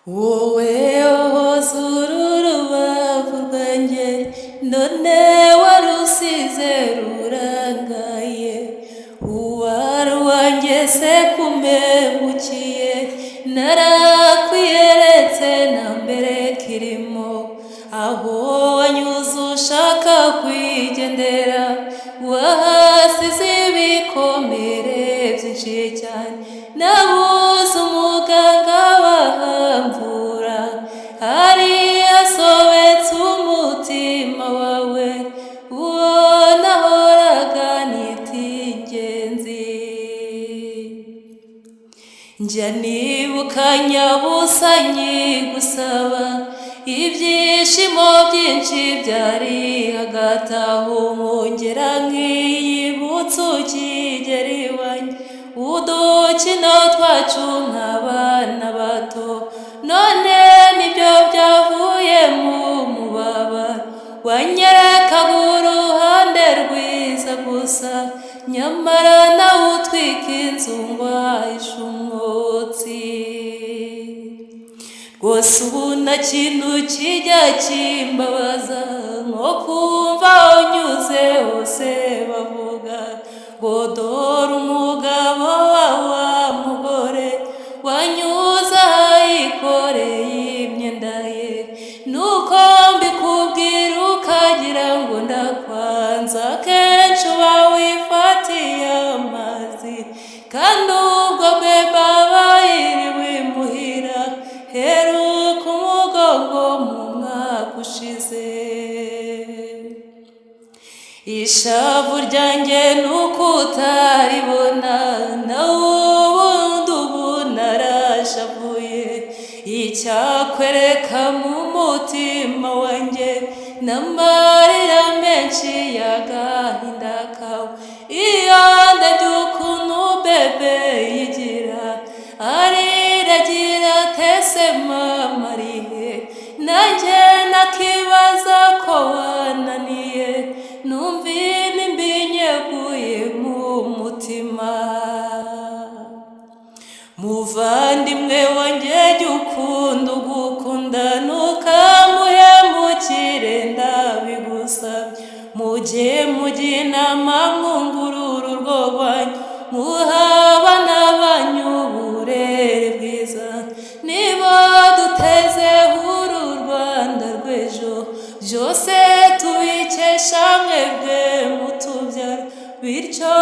wowe wahoze urubavu rwanjye none warusize rurangaye, uwari wanjye se kumpemukiye, narakwiyeretse na mbere kirimo, aho wanyuze ushaka kwigendera, wahasize ibikomere byinshi cyane, nabuze umuganga wahamvura, hari hasobetse umutima wawe, uwo nahoraga nita ingenzi. Njya nibuka Nyabusa nkigusaba, ibyishimo byinshi byari hagati aho, nkongera nkiyibutsa ukigera iwanjye, udukino twacu nk'abana bato, none nibyo byavuye mu mubabaro, wanyerekaga uruhande rwiza gusa, nyamara nawe utwika inzu ngo ahishe umwotsi. Rwose ubu nta kintu kijya kimbabaza nko kumva aho nyuze hose bavuga ngo dore umugabo wa mugore wanyuze ayikoreye imyenda ye, nuko mbikubwira ukagira ngo ndakwanza, kenshi uba wifatiye amazi, kandi ubwo bwe baba yiriwe imuhira, heruka umugongo mu mwaka ushize. Ishavu ryanjye nuko utaribona, nawe ubundi ubu narashavuye, icyakwereka mu mutima wanjye n'amarira menshi y'agahinda kawe, iyo ndebye ukuntu bebe yigira, ariragira tese mama arihe, nanjye nakibaza ko wananiye, numva intimba inyeguye mu mutima. Muvandimwe wanjye jya ukunda ugukunda, ntukamuhemukire ndabigusabye, mujye mujya inama mwungurura urwo rwanyu, muha abana banyu uburere bwiza, niba dutezeho uru Rwanda rw'ejo, byose tubikesha mwebwe mutubyara, bityo